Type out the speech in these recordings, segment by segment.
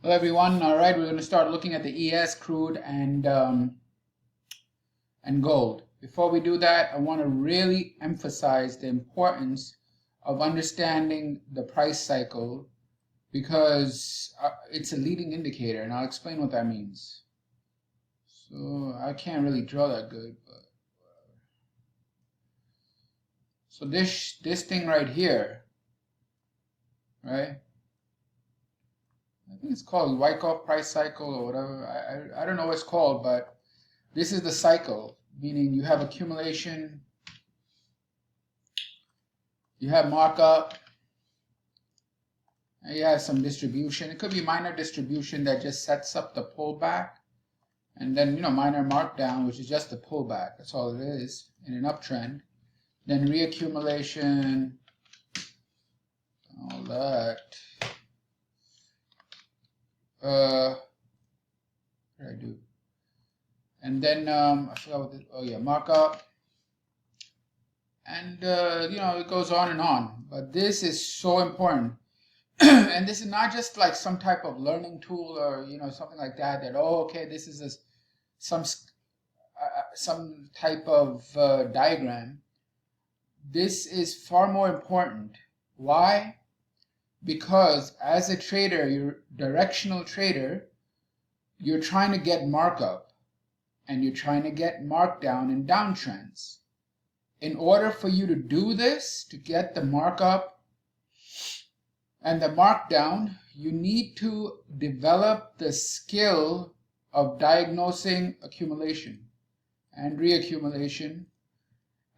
Hello everyone. All right, we're going to start looking at the ES, crude, and gold. Before we do that, I want to really emphasize the importance of understanding the price cycle because it's a leading indicator, and I'll explain what that means. So I can't really draw that good, but so this thing right here, right? I think it's called Wyckoff price cycle or whatever. I don't know what it's called, but this is the cycle, meaning you have accumulation, you have markup, and you have some distribution. It could be minor distribution that just sets up the pullback, and then minor markdown, which is just the pullback. That's all it is in an uptrend. Then reaccumulation, all that. What did I do? And then I forgot what this, oh yeah, markup. And it goes on and on. But this is so important. And this is not just like some type of learning tool or something like that. That okay, this is some type of diagram. This is far more important. Why? Because as a trader, you're directional trader. You're trying to get markup, and you're trying to get markdown in downtrends. In order for you to do this, to get the markup and the markdown, you need to develop the skill of diagnosing accumulation and reaccumulation.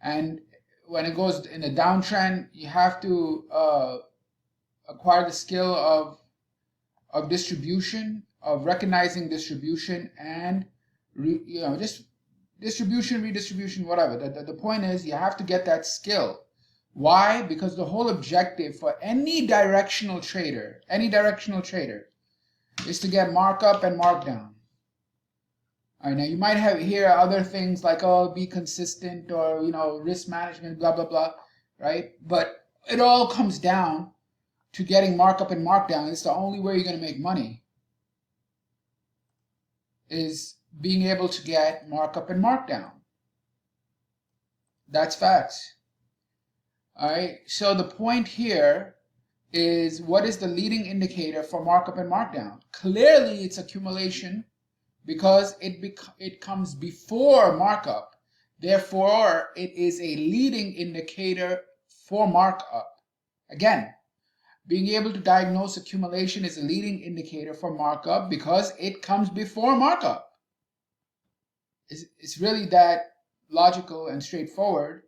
And when it goes in a downtrend, you have to acquire the skill of distribution, of recognizing distribution, and just distribution, redistribution, whatever. The point is, you have to get that skill. Why? Because the whole objective for any directional trader is to get markup and markdown. All right, now you might have here other things like, oh, be consistent, or risk management, blah blah blah, right? But it all comes down to getting markup and markdown. It's the only way you're going to make money, is being able to get markup and markdown. That's facts. All right, so the point here is, what is the leading indicator for markup and markdown? Clearly it's accumulation, because it comes before markup. Therefore, it is a leading indicator for markup. Again, being able to diagnose accumulation is a leading indicator for markup because it comes before markup. It's really that logical and straightforward.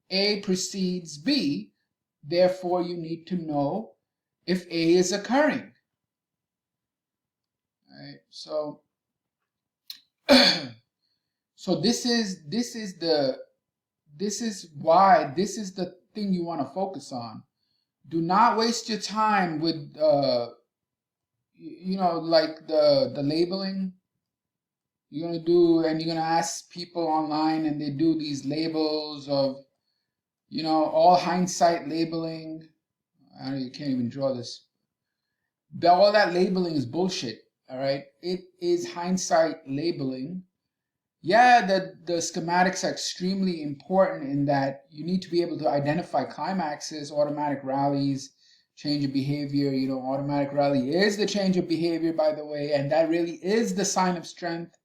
A precedes B, therefore you need to know if A is occurring. All right, so so this is why this is the thing you want to focus on. Do not waste your time with like the labeling you're gonna do, and you're gonna ask people online, and they do these labels of all hindsight labeling. I know you can't even draw this. All that labeling is bullshit. All right, it is hindsight labeling. Yeah, the schematics are extremely important in that you need to be able to identify climaxes, automatic rallies, change of behavior. Automatic rally is the change of behavior, by the way, and that really is the sign of strength.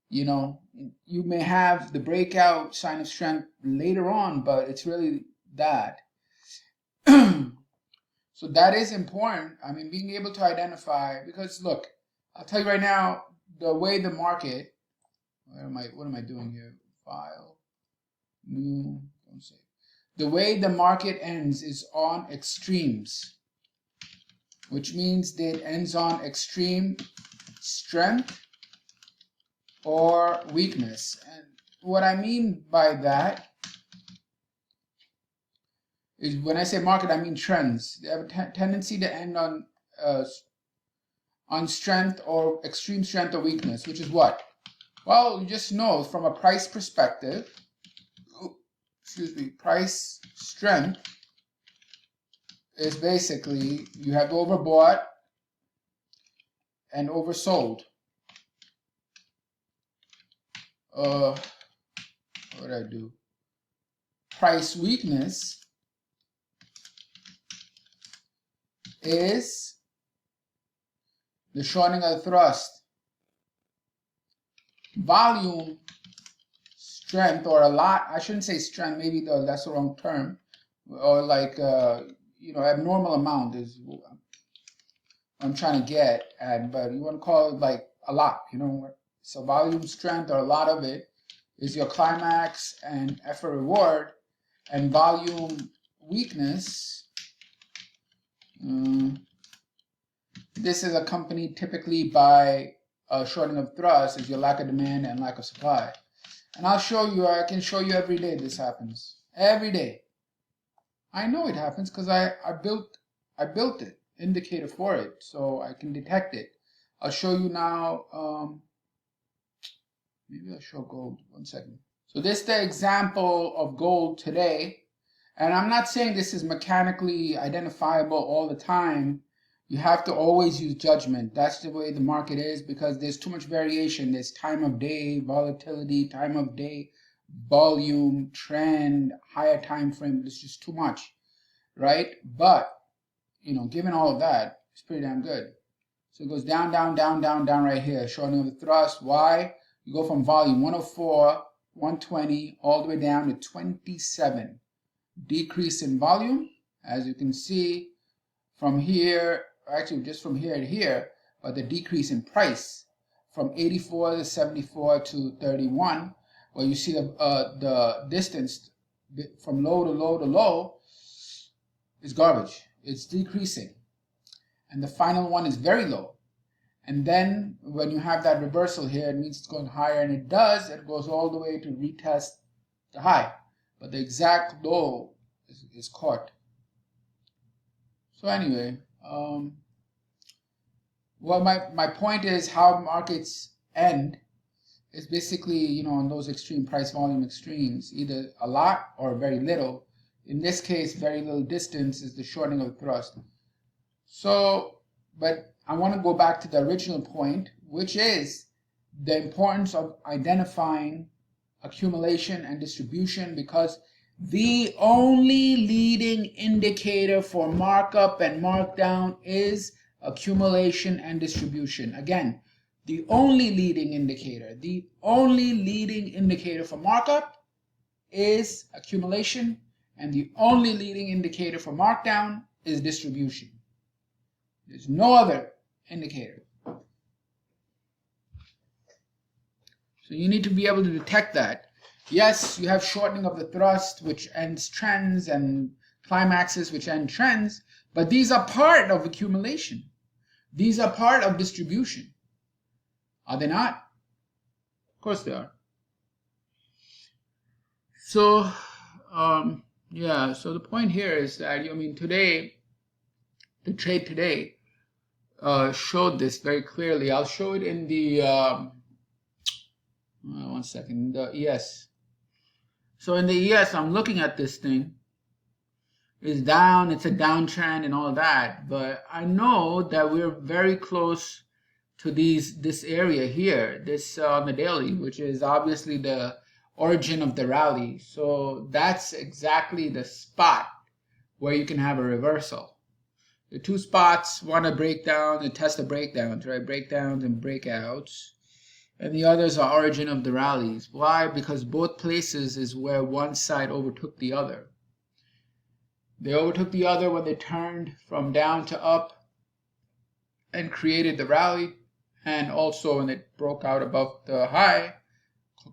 You may have the breakout sign of strength later on, but it's really that. So that is important. I mean, being able to identify, because look, I'll tell you right now, the way the market, what am I doing here? File, new, don't save. The way the market ends is on extremes, which means that it ends on extreme strength or weakness. And what I mean by that is, when I say market, I mean trends. They have a tendency to end on strength or extreme strength or weakness, which is what? Well, you just know from a price perspective, price strength is basically you have overbought and oversold. What did I do? Price weakness is the shortening of the thrust. Volume strength, or a lot, I shouldn't say strength, maybe that's the wrong term, or like abnormal amount is what I'm trying to get at, but you want to call it like a lot, so volume strength, or a lot of it, is your climax and effort reward. And volume weakness, this is accompanied typically by a shortening of thrust, is your lack of demand and lack of supply. And I can show you every day this happens. Every day. I know it happens because I built it, indicator for it, so I can detect it. I'll show you now, maybe I'll show gold, 1 second. So this is the example of gold today. And I'm not saying this is mechanically identifiable all the time. You have to always use judgment. That's the way the market is, because there's too much variation. There's time of day, volatility, time of day, volume, trend, higher time frame. There's just too much, right? But, given all of that, it's pretty damn good. So it goes down, down, down, down, down right here, shortening of the thrust. Why? You go from volume 104, 120, all the way down to 27. Decrease in volume, as you can see, from here, actually just from here to here, but the decrease in price from 84 to 74 to 31, where you see the distance from low to low to low is garbage. It's decreasing. And the final one is very low. And then when you have that reversal here, it means it's going higher, and it does. It goes all the way to retest the high. But the exact low is caught. So anyway, well, my point is how markets end is basically, on those extreme price volume extremes, either a lot or very little. In this case, very little distance is the shortening of the thrust. So, but I want to go back to the original point, which is the importance of identifying accumulation and distribution, because the only leading indicator for markup and markdown is accumulation and distribution. Again, the only leading indicator for markup is accumulation, and the only leading indicator for markdown is distribution. There's no other indicator. So you need to be able to detect that. Yes, you have shortening of the thrust, which ends trends, and climaxes, which end trends, but these are part of accumulation. These are part of distribution. Are they not? Of course they are. So, so the point here is that, today, the trade today showed this very clearly. I'll show it in the, 1 second, the ES. So in the ES, I'm looking at this thing. It's down, it's a downtrend and all that, but I know that we're very close to this area here, this on the daily, which is obviously the origin of the rally. So that's exactly the spot where you can have a reversal. The two spots, one a breakdown, the test of breakdowns, right? Breakdowns and breakouts. And the others are origin of the rallies. Why? Because both places is where one side overtook the other. They overtook the other when they turned from down to up and created the rally, and also when it broke out above the high,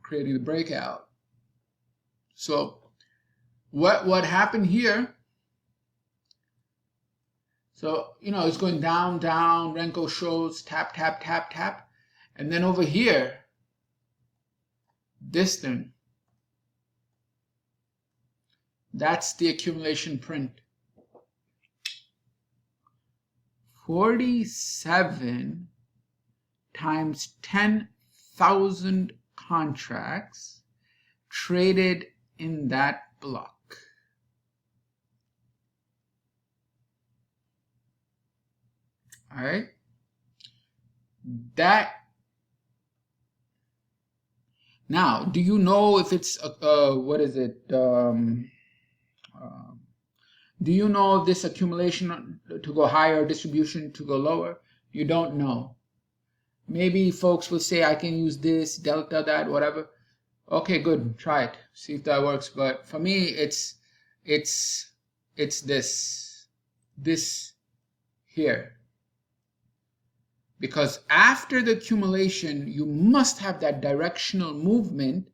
creating the breakout. So what happened here? So, it's going down, down, Renko shows, tap, tap, tap, tap. And then over here, this thing, that's the accumulation print. 47 times 10,000 contracts traded in that block. All right. That now, do you know if it's what is it? Do you know if this accumulation to go higher, distribution to go lower? You don't know. Maybe folks will say I can use this, delta, that, whatever. Okay, good. Try it. See if that works. But for me, it's this here. Because after the accumulation, you must have that directional movement,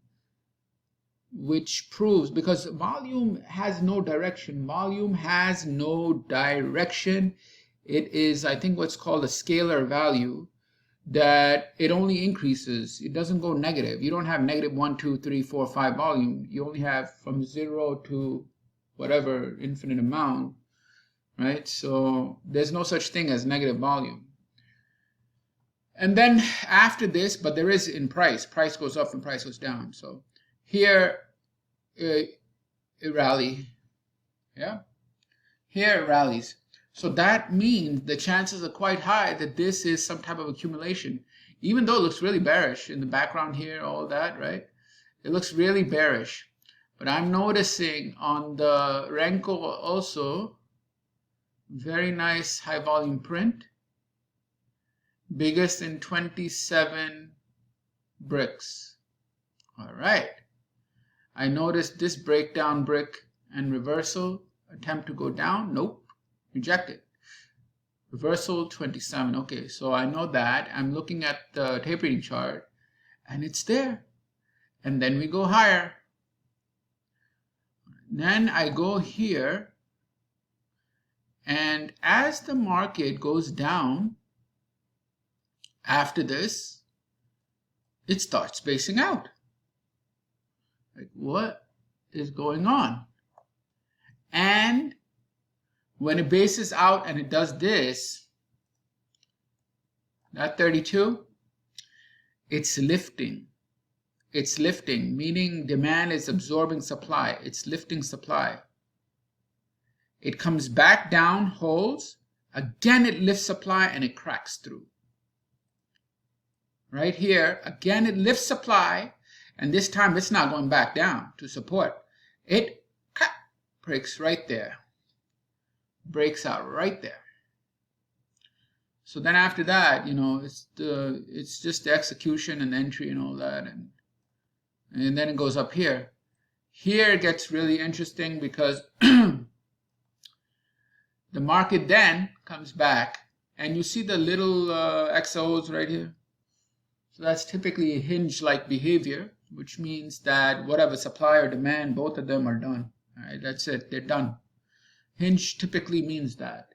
which proves, because volume has no direction. Volume has no direction. It is, I think, what's called a scalar value, that it only increases. It doesn't go negative. You don't have negative 1, 2, 3, 4, 5 volume. You only have from 0 to whatever infinite amount, right? So there's no such thing as negative volume. And then after this, but there is in price. Price goes up and price goes down. So here it rally. Yeah. Here it rallies. So that means the chances are quite high that this is some type of accumulation. Even though it looks really bearish in the background here, all that, right? It looks really bearish. But I'm noticing on the Renko also, very nice high volume print. Biggest in 27 bricks. All right. I noticed this breakdown brick and reversal. Attempt to go down. Nope. Rejected. Reversal 27. Okay, so I know that. I'm looking at the tape reading chart and it's there. And then we go higher. Then I go here. And as the market goes down, after this, it starts spacing out. Like, what is going on? And when it bases out and it does this, that 32, it's lifting. It's lifting, meaning demand is absorbing supply. It's lifting supply. It comes back down, holds. Again, it lifts supply and it cracks through. Right here, again, it lifts supply, and this time it's not going back down to support. It breaks right there. Breaks out right there. So then after that, you know, it's just the execution and entry and all that, and then it goes up here. Here it gets really interesting because the market then comes back, and you see the little XOs right here. So that's typically a hinge-like behavior, which means that whatever supply or demand, both of them are done. All right, that's it. They're done. Hinge typically means that.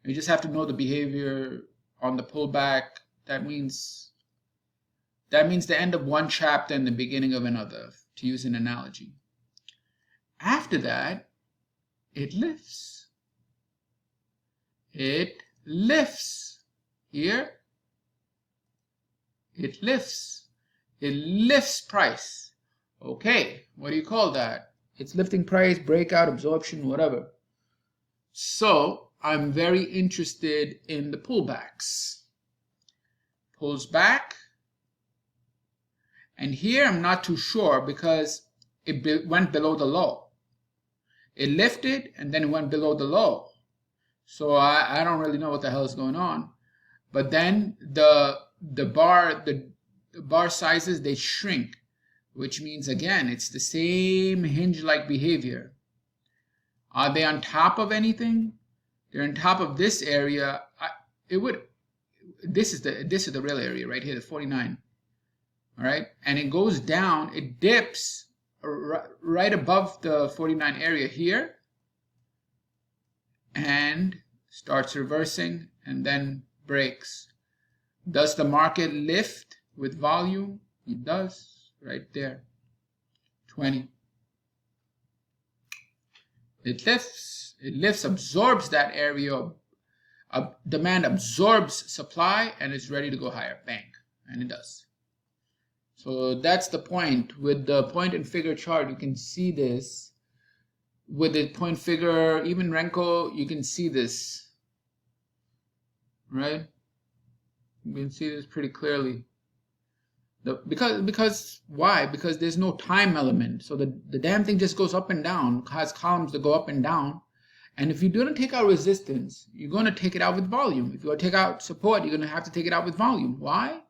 You just have to know the behavior on the pullback. That means the end of one chapter and the beginning of another, to use an analogy. After that, it lifts. It lifts. Here, it lifts. It lifts price. Okay, what do you call that? It's lifting price, breakout, absorption, whatever. So I'm very interested in the pullbacks. Pulls back. And here I'm not too sure because it went below the low. It lifted and then it went below the low. So I don't really know what the hell is going on. But then the bar sizes, they shrink, which means again it's the same hinge-like behavior. Are they on top of anything? They're on top of this area. This is the real area right here, the 49. All right, and it goes down. It dips right above the 49 area here, and starts reversing and then breaks. Does the market lift with volume? It does, right there. 20. It lifts, absorbs that area. Demand absorbs supply and it's ready to go higher. Bang. And it does. So that's the point. With the point and figure chart, you can see this. With the point figure, even Renko, you can see this. Right? You can see this pretty clearly. Because why? Because there's no time element. So the damn thing just goes up and down, has columns that go up and down. And if you're going to take out resistance, you're going to take it out with volume. If you're going to take out support, you're going to have to take it out with volume. Why?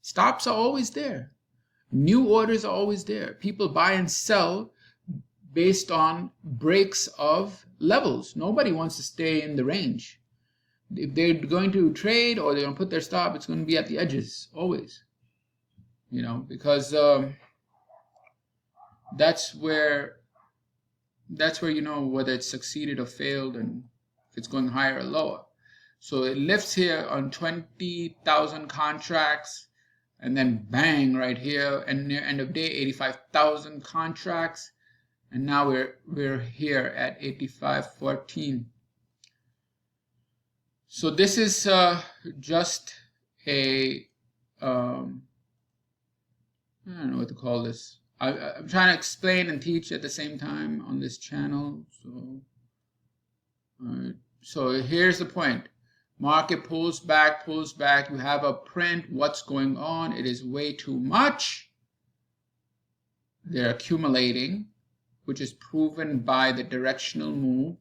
Stops are always there. New orders are always there. People buy and sell based on breaks of levels. Nobody wants to stay in the range. If they're going to trade or they're going to put their stop, it's going to be at the edges, always. You know, because that's where you know whether it's succeeded or failed and if it's going higher or lower. So it lifts here on 20,000 contracts, and then bang right here, and near end of day 85,000 contracts, and now we're here at 8514. So this is just a I don't know what to call this. I'm trying to explain and teach at the same time on this channel. So, all right. So here's the point. Market pulls back. You have a print. What's going on? It is way too much. They're accumulating, which is proven by the directional move.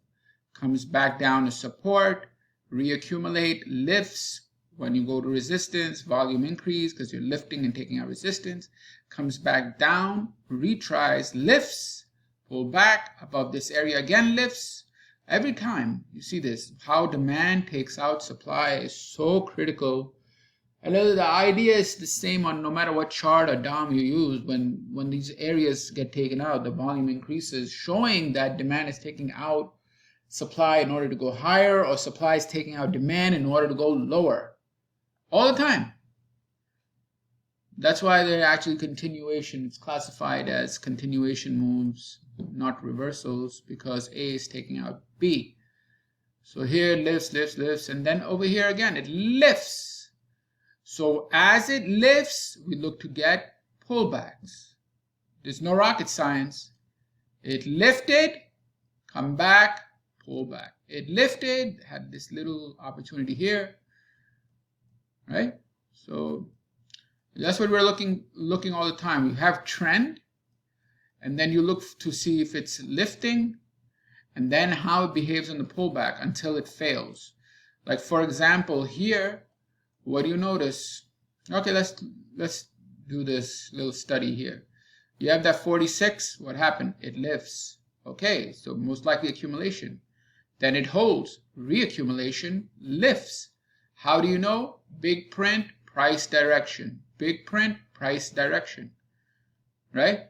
Comes back down to support. Reaccumulate. Lifts. When you go to resistance, volume increase because you're lifting and taking out resistance. Comes back down, retries, lifts, pull back above this area again, lifts. Every time you see this, how demand takes out supply is so critical. And the idea is the same on no matter what chart or DOM you use. When these areas get taken out, the volume increases, showing that demand is taking out supply in order to go higher, or supply is taking out demand in order to go lower. All the time. That's why they're actually continuation. It's classified as continuation moves, not reversals, because A is taking out B. So here it lifts, and then over here again it lifts. So as it lifts, we look to get pullbacks. There's no rocket science. It lifted, come back, pull back. It lifted, had this little opportunity here. Right? So that's what we're looking all the time. We have trend, and then you look to see if it's lifting, and then how it behaves on the pullback until it fails. Like for example, here, what do you notice? Okay, let's do this little study here. You have that 46. What happened? It lifts. Okay, so most likely accumulation. Then it holds. Reaccumulation, lifts. How do you know? Big print, price direction. Big print, price direction. Right?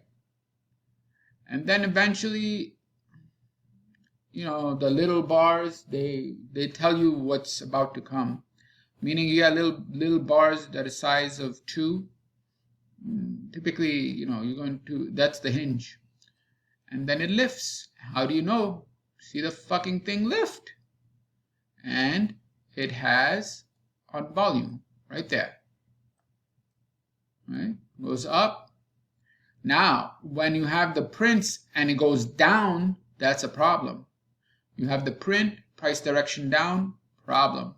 And then eventually, you know, the little bars, they tell you what's about to come. Meaning you got little bars that are size of 2. Typically, you know, you're going to, that's the hinge. And then it lifts. How do you know? See the fucking thing lift. And it has on volume right there. Right? Goes up. Now, when you have the prints and it goes down, that's a problem. You have the print, price direction down, problem.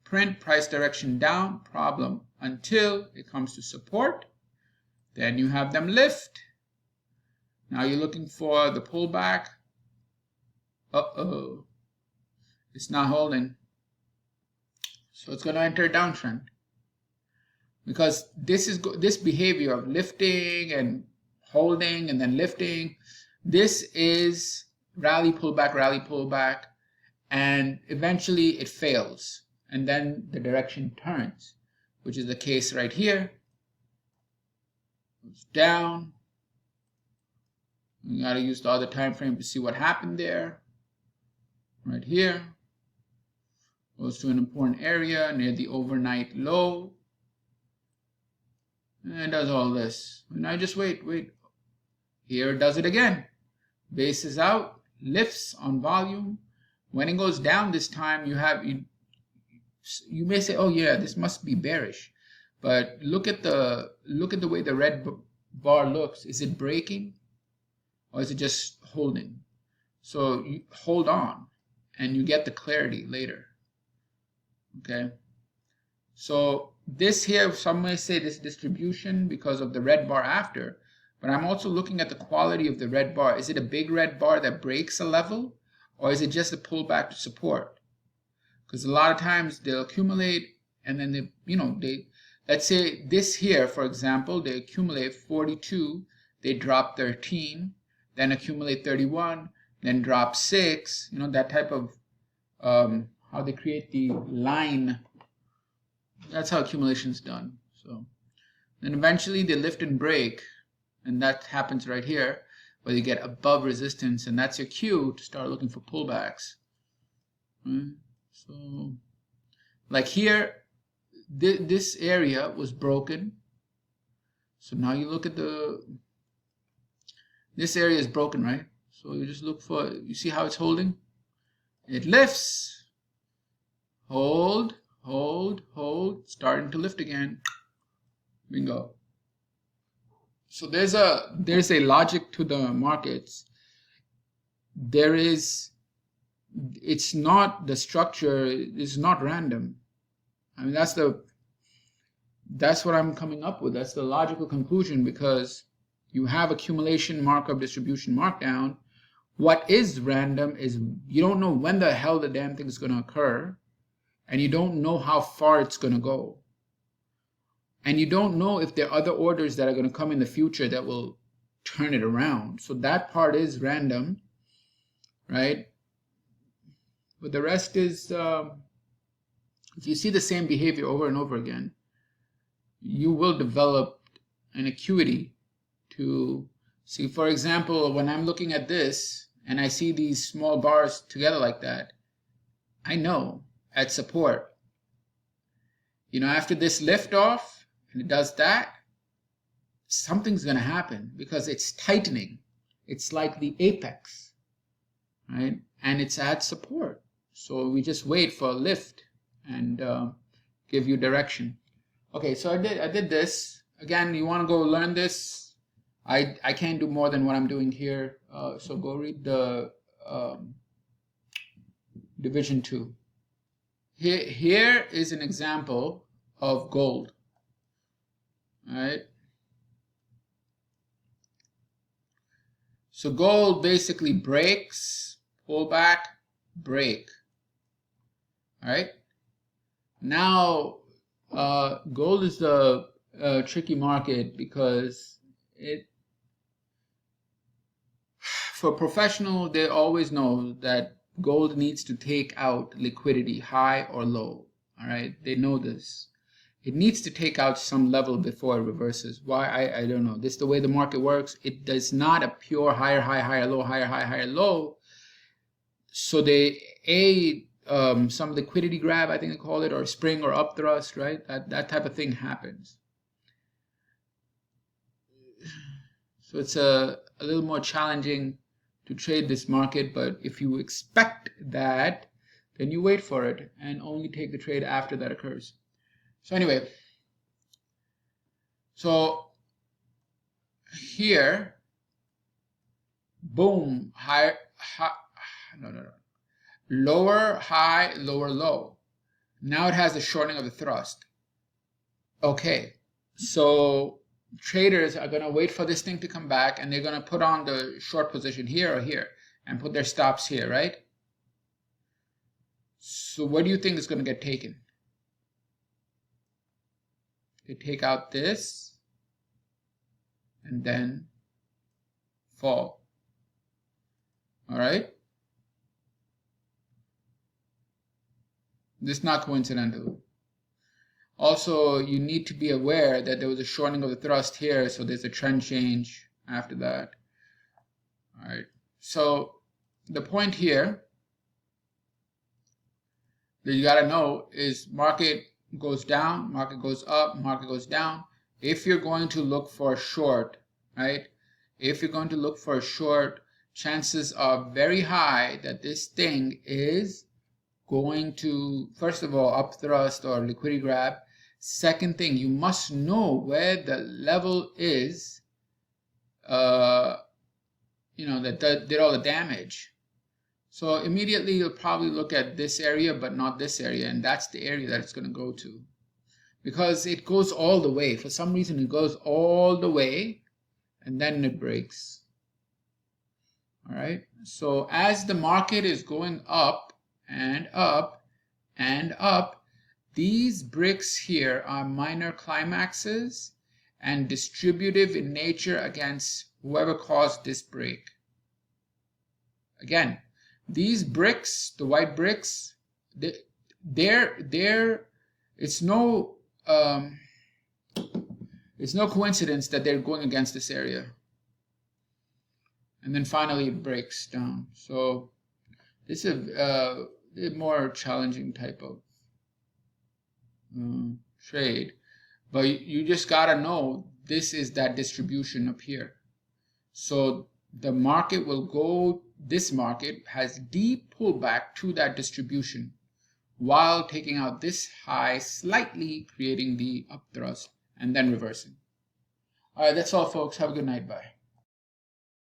Print, price direction down, problem. Until it comes to support. Then you have them lift. Now you're looking for the pullback. Uh-oh. It's not holding. So it's going to enter a downtrend. Because this behavior of lifting and holding and then lifting, this is rally, pullback, and eventually it fails. And then the direction turns, which is the case right here. Goes down. You got to use the other time frame to see what happened there. Right here. Goes to an important area near the overnight low. And it does all this. And I just wait. Here it does it again. Base is out, lifts on volume. When it goes down this time, you may say, oh yeah, this must be bearish. But look at the way the red bar looks. Is it breaking? Or is it just holding? So you hold on and you get the clarity later. Okay. So this here, some may say this distribution because of the red bar after, but I'm also looking at the quality of the red bar. Is it a big red bar that breaks a level, or is it just a pullback to support? Because a lot of times they'll accumulate and then they, let's say this here, for example, they accumulate 42, they drop 13, then accumulate 31, then drop 6, that type of how they create the line. That's how accumulation is done. So then eventually they lift and break, and that happens right here, where you get above resistance, and that's your cue to start looking for pullbacks. Right? So like here, this area was broken. So now you look at this area is broken, right? So you just look for, you see how it's holding? It lifts, hold, hold, hold, starting to lift again. Bingo. So there's a logic to the markets. It's not, the structure is not random. I mean, that's what I'm coming up with. That's the logical conclusion, because you have accumulation, markup, distribution, markdown. What is random is you don't know when the hell the damn thing is going to occur, and you don't know how far it's going to go. And you don't know if there are other orders that are going to come in the future that will turn it around. So that part is random, right? But the rest is, if you see the same behavior over and over again, you will develop an acuity to see. For example, when I'm looking at this and I see these small bars together like that, I know at support, after this lift off and it does that, something's going to happen, because it's tightening. It's like the apex, right? And it's at support. So we just wait for a lift and give you direction. Okay, so I did this. Again, you want to go learn this. I can't do more than what I'm doing here. So go read the Division 2. Here is an example of gold. All right. So gold basically breaks, pull back, break. All right. Now, gold is a tricky market, because for professional, they always know that gold needs to take out liquidity, high or low. All right, they know this. It needs to take out some level before it reverses. Why? I don't know. This is the way the market works. It does not a pure higher, high, higher, low, higher, high, higher, low. So they some liquidity grab, I think they call it, or spring or up thrust, right? That type of thing happens. So it's a little more challenging to trade this market, but if you expect that, then you wait for it and only take the trade after that occurs. So anyway, so here, boom, lower, high, lower, low. Now it has a shortening of the thrust. Okay, so traders are going to wait for this thing to come back, and they're going to put on the short position here or here and put their stops here, right? So what do you think is going to get taken? They take out this and then fall. All right? This is not coincidental. Also, you need to be aware that there was a shortening of the thrust here, so there's a trend change after that. All right. So the point here that you got to know is market goes down, market goes up, market goes down. If you're going to look for a short, right? If you're going to look for a short, chances are very high that this thing is going to, first of all, up thrust or liquidity grab. Second thing, you must know where the level is, that did all the damage. So immediately you'll probably look at this area, but not this area, and that's the area that it's going to go to. because it goes all the way. For some reason, it goes all the way and then it breaks. All right. So as the market is going up and up and up, these bricks here are minor climaxes and distributive in nature against whoever caused this break. Again, these bricks, the white bricks, it's no coincidence that they're going against this area. And then finally it breaks down. So this is a more challenging type of trade. But you just gotta know this is that distribution up here. So the market will go, this market has deep pullback to that distribution while taking out this high slightly, creating the upthrust and then reversing. All right, that's all folks. Have a good night. Bye.